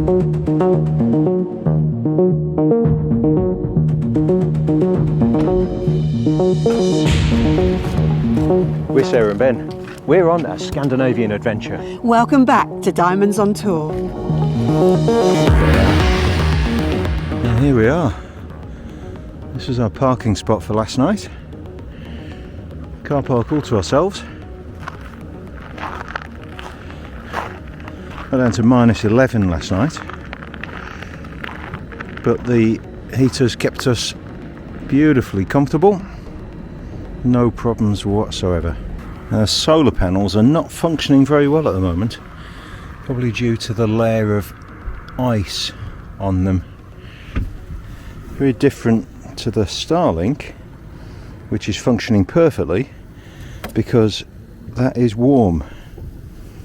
We're Sarah and Ben. We're on a Scandinavian adventure. Welcome back to Diamonds on Tour. And here we are. This is our parking spot for last night. Car park all to ourselves. Got down to -11 last night, but the heaters kept us beautifully comfortable. No problems whatsoever. Our solar panels are not functioning very well at the moment, probably due to the layer of ice on them. Very different to the Starlink, which is functioning perfectly because that is warm.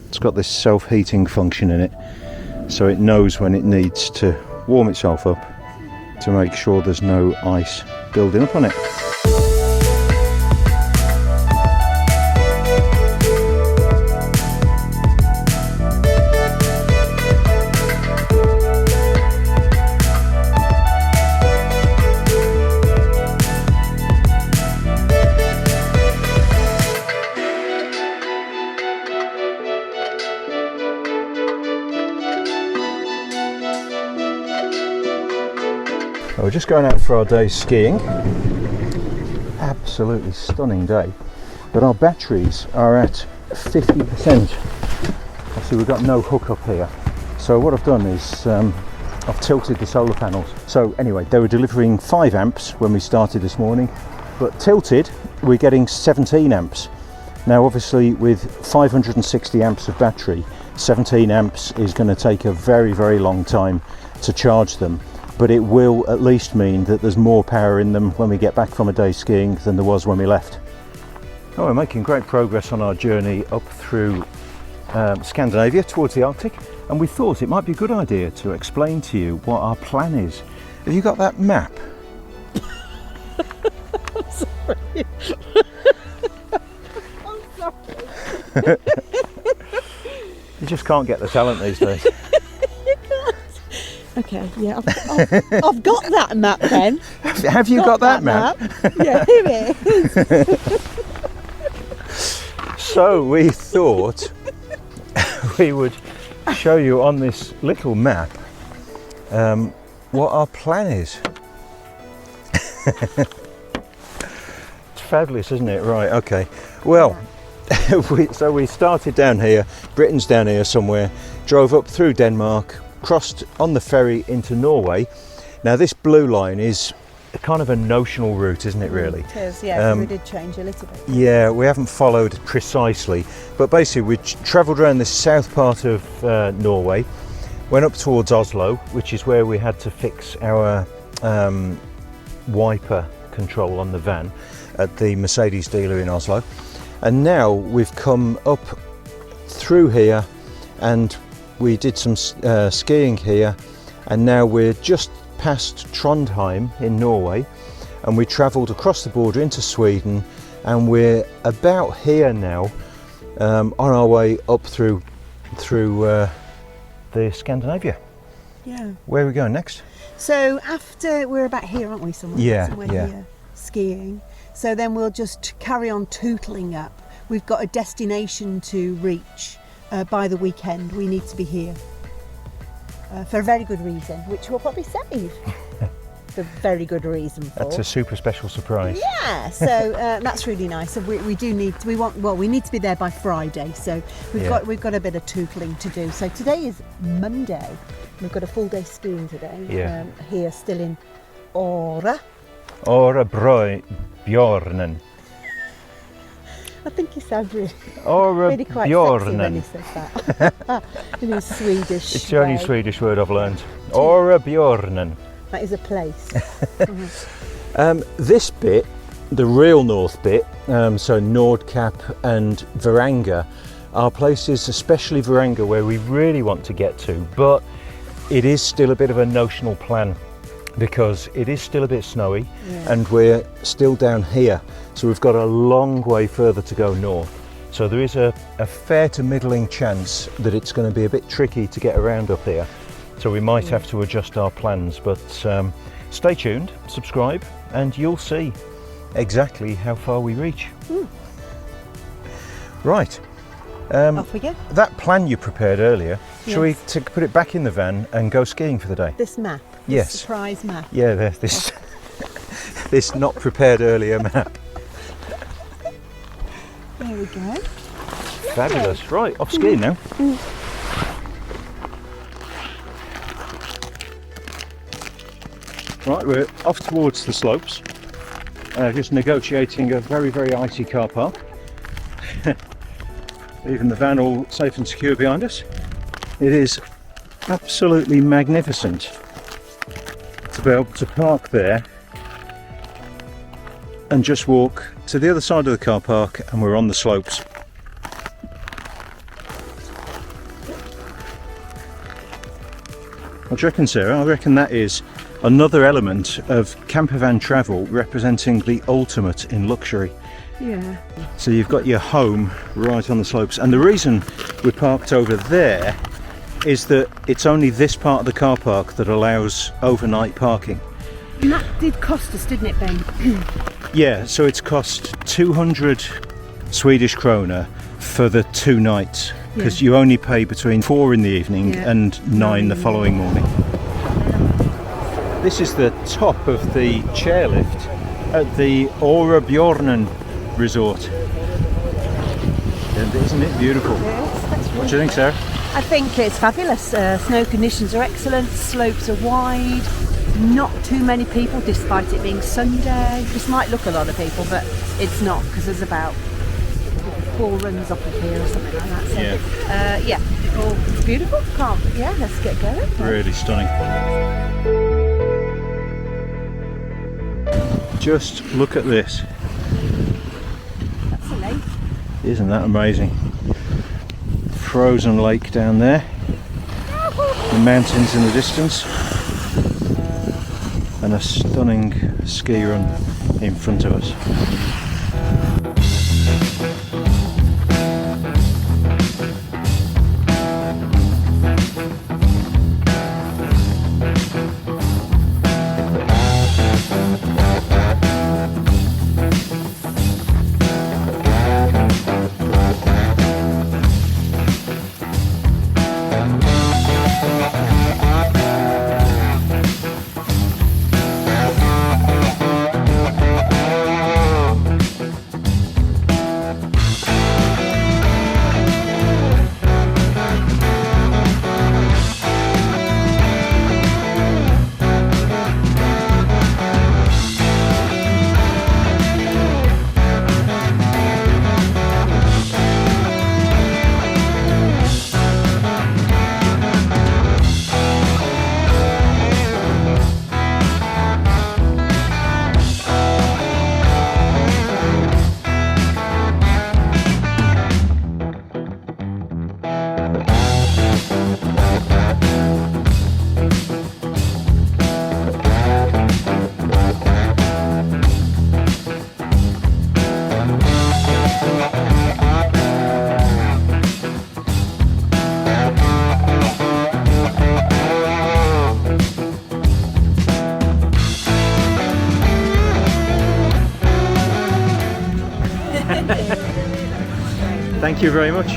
It's got this self-heating function in it, so it knows when it needs to warm itself up to make sure there's no ice building up on it. We're just going out for our day's skiing. Absolutely stunning day, but our batteries are at 50%. See, we've got no hookup here, so what I've done is I've tilted the solar panels. So anyway, they were delivering 5 amps when we started this morning, but tilted we're getting 17 amps. Now obviously with 560 amps of battery, 17 amps is going to take a very long time to charge them. But it will at least mean that there's more power in them when we get back from a day skiing than there was when we left. Oh, we're making great progress on our journey up through Scandinavia towards the Arctic, and we thought it might be a good idea to explain to you what our plan is. Have you got that map? I'm sorry. I'm sorry. You just can't get the talent these days. Okay, yeah, I've got that map, Ben. Have you got that map? Yeah, here it is. So we thought we would show you on this little map what our plan is. It's fabulous, isn't it? Right, okay. Well, so we started down here, Britain's down here somewhere, drove up through Denmark, crossed on the ferry into Norway. Now this blue line is kind of a notional route, isn't it really? It is, yeah, we did change a little bit. Yeah, we haven't followed precisely, but basically we travelled around this south part of Norway, went up towards Oslo, which is where we had to fix our wiper control on the van at the Mercedes dealer in Oslo. And now we've come up through here and we did some skiing here, and now we're just past Trondheim in Norway, and we travelled across the border into Sweden, and we're about here now on our way up through the Scandinavia. Yeah. Where are we going next? So after we're about here, aren't we? Somewhere here skiing. So then we'll just carry on tootling up. We've got a destination to reach. By the weekend we need to be here for a very good reason, which we'll probably save the very good reason for. That's a super special surprise. Yeah, so that's really nice. So we need to be there by Friday, so we've got a bit of tootling to do. So today is Monday. We've got a full day skiing today. Here still in Åre. Björnen. I think he sounds really quite sexy when he says that. In his Swedish. It's the only Swedish word I've learned. Björnen. That is a place. This bit, the real north bit, so Nordkapp and Varanger, are places, especially Varanger, where we really want to get to, but it is still a bit of a notional plan because it is still a bit snowy and we're still down here, so we've got a long way further to go north. So there is a fair to middling chance that it's going to be a bit tricky to get around up here. So we might have to adjust our plans, but stay tuned, subscribe, and you'll see exactly how far we reach. Right. Off we go. That plan you prepared earlier, Yes. shall we put it back in the van and go skiing for the day? This map. Yes. This surprise map. Yeah, this this not prepared earlier map. There we go. Fabulous. Right, off skiing now. Right, we're off towards the slopes. Just negotiating a very, very icy car park. Leaving the van all safe and secure behind us. It is absolutely magnificent to be able to park there and just walk to the other side of the car park, and we're on the slopes. What do you reckon, Sarah? I reckon that is another element of camper van travel representing the ultimate in luxury. Yeah. So you've got your home right on the slopes, and the reason we're parked over there is that it's only this part of the car park that allows overnight parking. And that did cost us, didn't it, Ben? Yeah, so it's cost 200 Swedish krona for the 2 nights, because you only pay between 4 in the evening and 9 the following morning. This is the top of the chairlift at the Bjornen resort. And isn't it beautiful? Yes, that's What do you think, Sarah? I think it's fabulous. Snow conditions are excellent, slopes are wide, not too many people despite it being Sunday. This might look a lot of people, but it's not, because there's about 4 runs up of here or something like that. So, it's beautiful. Let's get going. Really stunning. Just look at this. That's a lake. Isn't that amazing? Frozen lake down there. The mountains in the distance. And a stunning ski run in front of us. Thank you very much.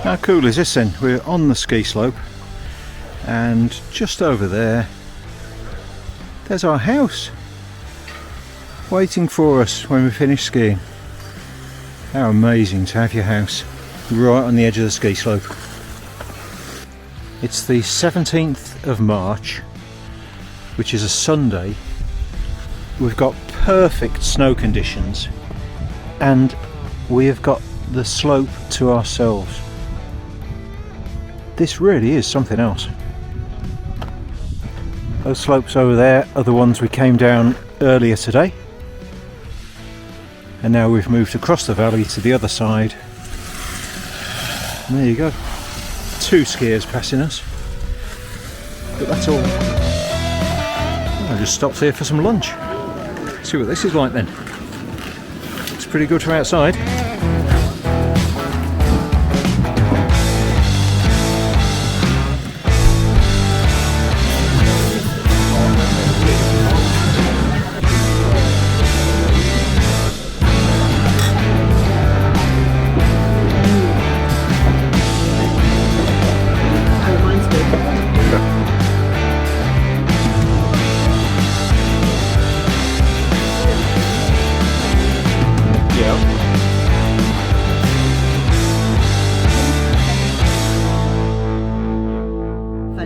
How cool is this then? We're on the ski slope, and just over there's our house waiting for us when we finish skiing. How amazing to have your house right on the edge of the ski slope. It's the 17th of March, which is a Sunday. We've got perfect snow conditions and we have got the slope to ourselves. This really is something else. Those slopes over there are the ones we came down earlier today. And now we've moved across the valley to the other side. And there you go. 2 skiers passing us. But that's all. I just stopped here for some lunch. See what this is like then. It's pretty good from outside.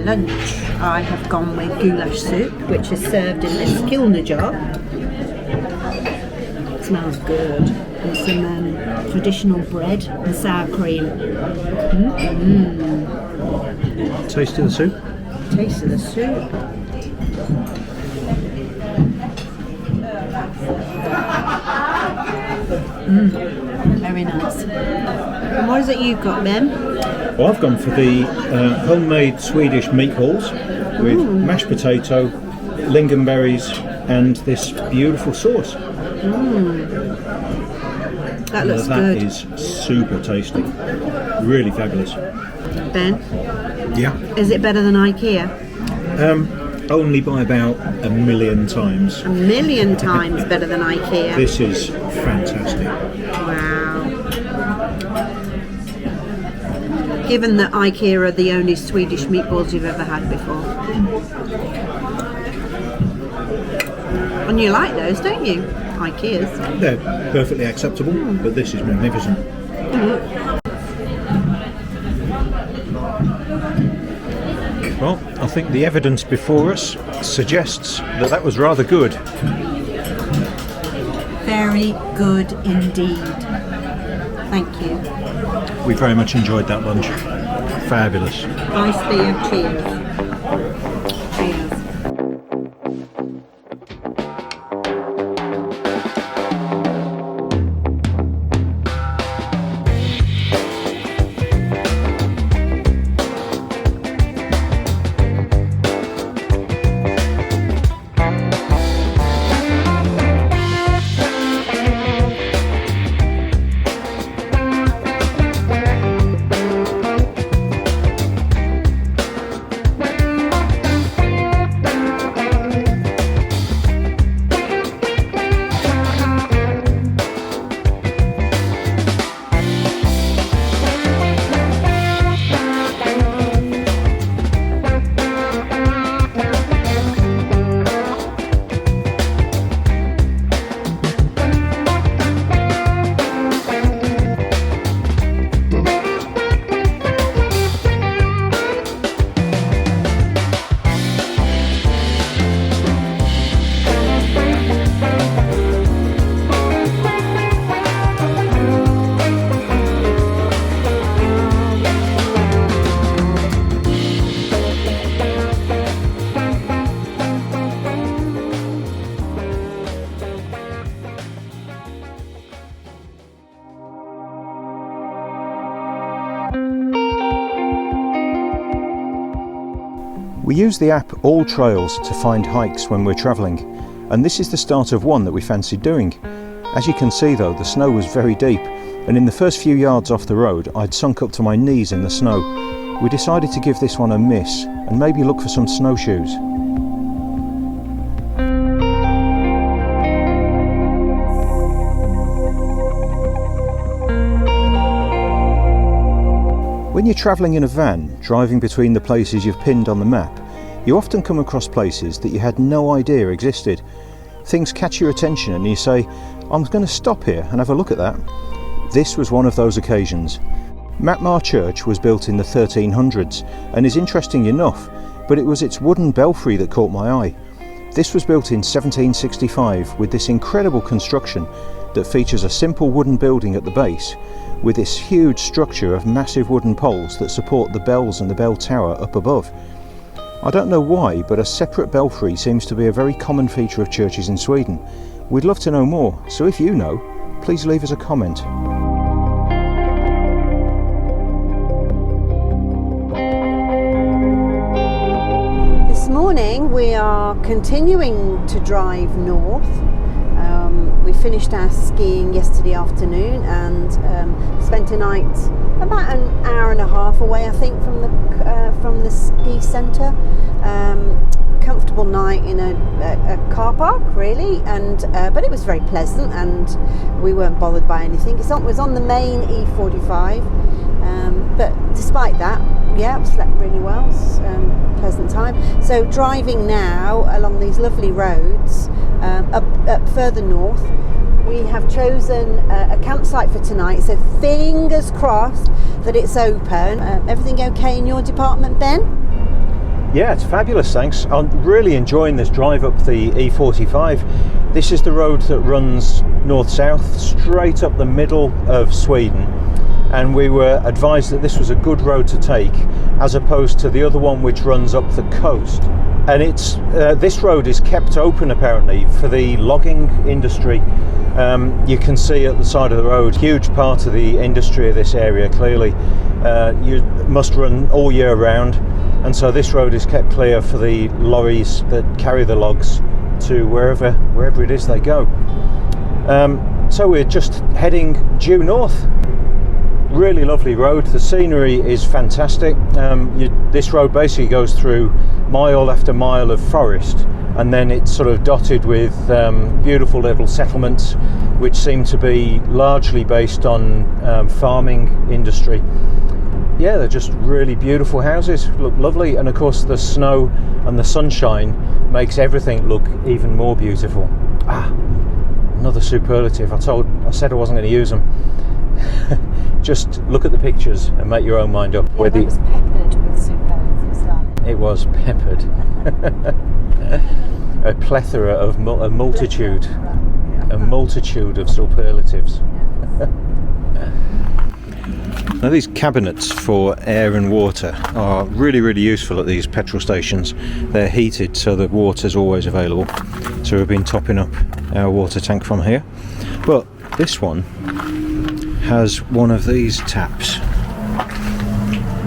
Lunch, I have gone with goulash soup, which is served in this kilner jar. It smells good. And some traditional bread and sour cream. Taste of the soup. Taste of the soup. Very nice. And what is it you've got, Ben? Well, I've gone for the homemade Swedish meatballs with mashed potato, lingonberries and this beautiful sauce. That looks good. That is super tasty. Really fabulous. Ben? Yeah. Is it better than IKEA? Only by about 1,000,000 times. 1,000,000 times better than IKEA. This is fantastic. Wow. Given that IKEA are the only Swedish meatballs you've ever had before. And you like those, don't you? IKEA's. They're perfectly acceptable, but this is magnificent. Well, I think the evidence before us suggests that that was rather good. Very good indeed. Thank you. We very much enjoyed that lunch. Fabulous. Nice beer. Cheers. Cheers. We use the app All Trails to find hikes when we're travelling, and this is the start of one that we fancied doing. As you can see though, the snow was very deep, and in the first few yards off the road I'd sunk up to my knees in the snow. We decided to give this one a miss and maybe look for some snowshoes. When you're travelling in a van, driving between the places you've pinned on the map, you often come across places that you had no idea existed. Things catch your attention and you say, I'm going to stop here and have a look at that. This was one of those occasions. Mattmars Church was built in the 1300s and is interesting enough, but it was its wooden belfry that caught my eye. This was built in 1765 with this incredible construction that features a simple wooden building at the base with this huge structure of massive wooden poles that support the bells and the bell tower up above. I don't know why, but a separate belfry seems to be a very common feature of churches in Sweden. We'd love to know more, so if you know, please leave us a comment. This morning we are continuing to drive north. We finished our skiing yesterday afternoon and spent a night about an hour and a half away, I think, from the ski centre. Comfortable night in a car park, really, and but it was very pleasant and we weren't bothered by anything. It was on the main E45, but despite that, yeah, slept really well. Pleasant time. So driving now along these lovely roads up further north. We have chosen a campsite for tonight, so fingers crossed that it's open. Everything okay in your department, Ben? Yeah, it's fabulous, thanks. I'm really enjoying this drive up the E45. This is the road that runs north-south, straight up the middle of Sweden. And we were advised that this was a good road to take, as opposed to the other one which runs up the coast. And this road is kept open apparently for the logging industry. You can see at the side of the road, huge part of the industry of this area, clearly. You must run all year round, and so this road is kept clear for the lorries that carry the logs to wherever it is they go. So we're just heading due north. Really lovely road. The scenery is fantastic. This road basically goes through mile after mile of forest, and then it's sort of dotted with beautiful little settlements which seem to be largely based on farming industry. Yeah, they're just really beautiful houses, look lovely, and of course the snow and the sunshine makes everything look even more beautiful. Another superlative. I said I wasn't going to use them. Just look at the pictures and make your own mind up. Yeah, that was peppered with superlatives, darling. It was peppered. A plethora of a multitude of superlatives. Now, these cabinets for air and water are really, really useful at these petrol stations. They're heated so that water's always available. So we've been topping up our water tank from here. But this one has one of these taps,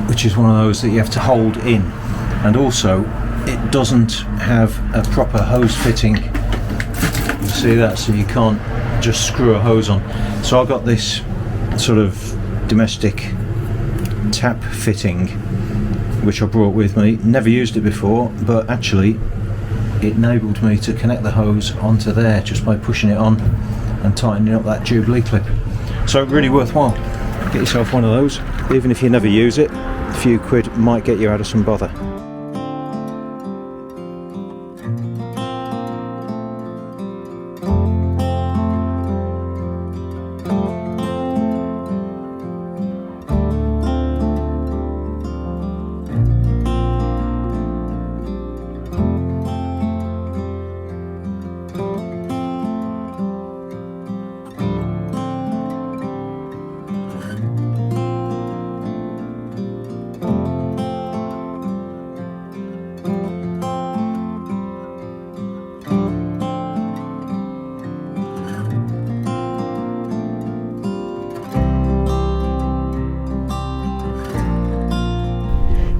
which is one of those that you have to hold in, and also it doesn't have a proper hose fitting. You see that? So you can't just screw a hose on. So I've got this sort of domestic tap fitting which I brought with me. Never used it before, but actually it enabled me to connect the hose onto there just by pushing it on and tightening up that Jubilee clip. So really worthwhile. Get yourself one of those. Even if you never use it, a few quid might get you out of some bother.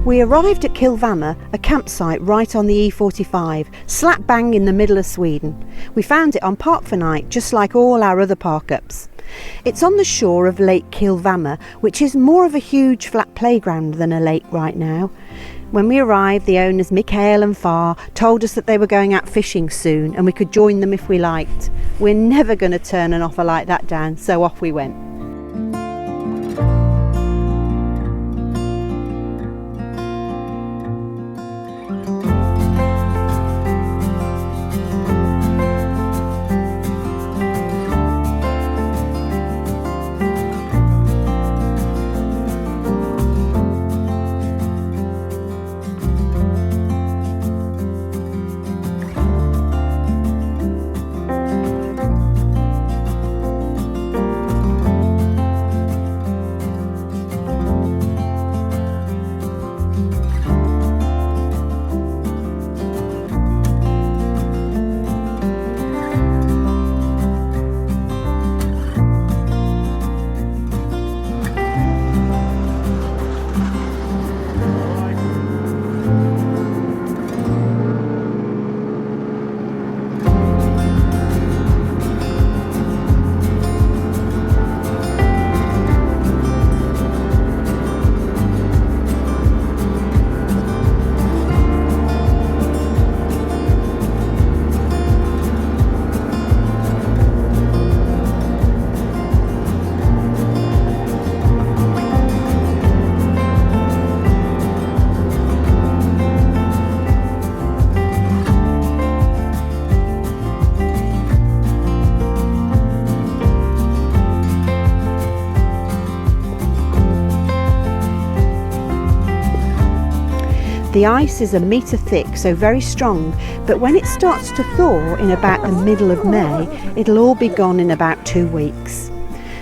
We arrived at Kilvamma, a campsite right on the E45, slap bang in the middle of Sweden. We found it on Park for Night, just like all our other park-ups. It's on the shore of Lake Kilvamma, which is more of a huge flat playground than a lake right now. When we arrived, the owners, Mikael and Far, told us that they were going out fishing soon and we could join them if we liked. We're never going to turn an offer like that down, so off we went. The ice is a metre thick, so very strong, but when it starts to thaw in about the middle of May, it'll all be gone in about 2 weeks.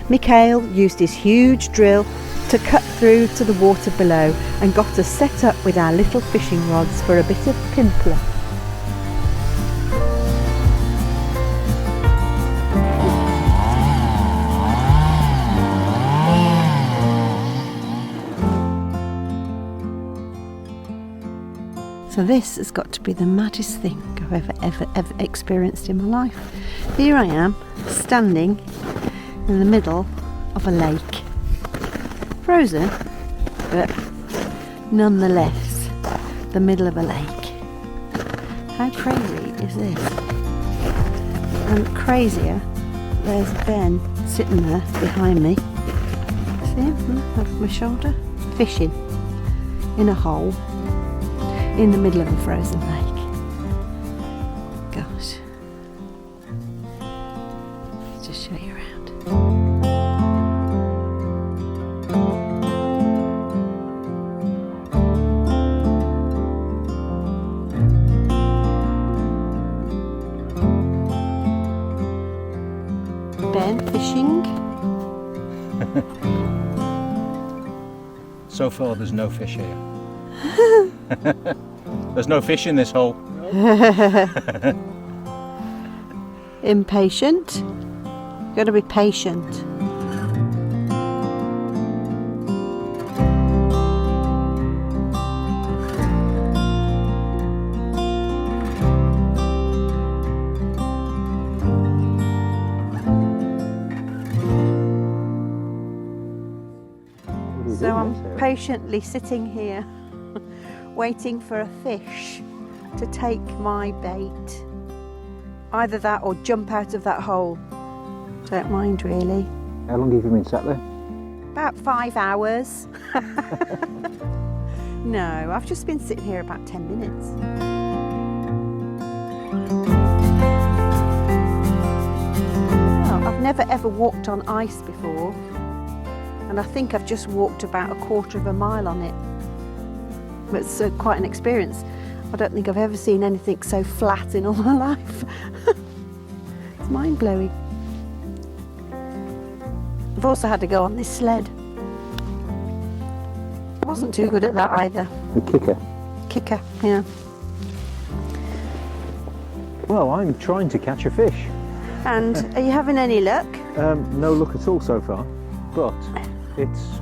Mikhail used his huge drill to cut through to the water below and got us set up with our little fishing rods for a bit of pimpler. So this has got to be the maddest thing I've ever experienced in my life. Here I am, standing in the middle of a lake. Frozen, but nonetheless, the middle of a lake. How crazy is this? And crazier, there's Ben sitting there behind me. See him over my shoulder? Fishing in a hole in the middle of a frozen lake. Gosh. Let's just show you around. Ben fishing. So far there's no fish here. There's no fish in this hole. Impatient. Got to be patient. So I'm patiently sitting here waiting for a fish to take my bait. Either that or jump out of that hole. Don't mind really. How long have you been sat there? About 5 hours. No, I've just been sitting here about 10 minutes. Well, I've never ever walked on ice before, and I think I've just walked about 1/4 of a mile on it. It's quite an experience. I don't think I've ever seen anything so flat in all my life. It's mind-blowing. I've also had to go on this sled. I wasn't too good at that either. The kicker. Kicker, yeah. Well, I'm trying to catch a fish. And are you having any luck? No luck at all so far, but it's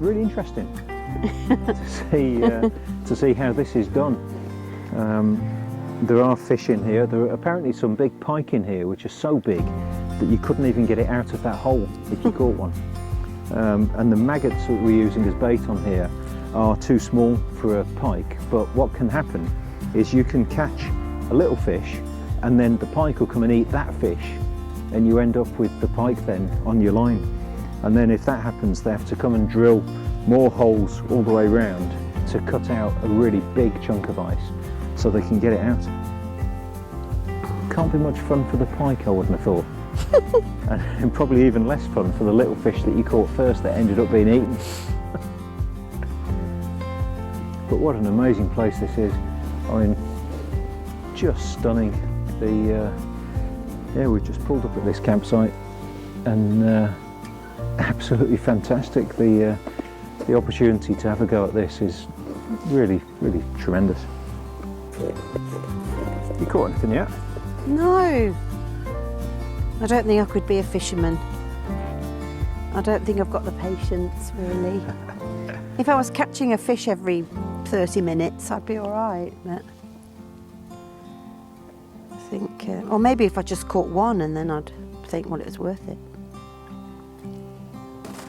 really interesting to see how this is done. There are fish in here. There are apparently some big pike in here, which are so big that you couldn't even get it out of that hole if you caught one. And the maggots that we're using as bait on here are too small for a pike, but what can happen is you can catch a little fish and then the pike will come and eat that fish, and you end up with the pike then on your line. And then if that happens, they have to come and drill more holes all the way around to cut out a really big chunk of ice so they can get it out. Can't be much fun for the pike, I wouldn't have thought. And probably even less fun for the little fish that you caught first that ended up being eaten. But what an amazing place this is. I mean, just stunning. Yeah, we've just pulled up at this campsite and absolutely fantastic. The opportunity to have a go at this is really, really tremendous. You caught anything yet? No. I don't think I could be a fisherman. I don't think I've got the patience, really. If I was catching a fish every 30 minutes, I'd be all right, but I think, or maybe if I just caught one and then I'd think, well, it was worth it.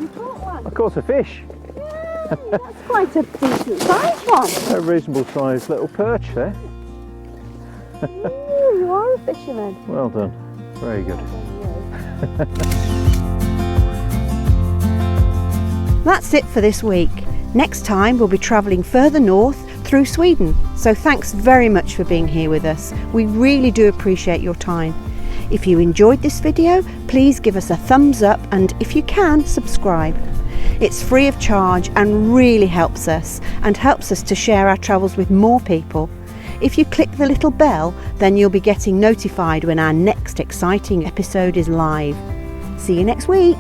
You caught one? I caught a fish. Yeah, that's quite a decent sized one. A reasonable sized little perch there. You are a fisherman. Well done. Very good. That's it for this week. Next time we'll be travelling further north through Sweden. So thanks very much for being here with us. We really do appreciate your time. If you enjoyed this video, please give us a thumbs up and if you can, subscribe. It's free of charge and really helps us to share our travels with more people. If you click the little bell, then you'll be getting notified when our next exciting episode is live. See you next week.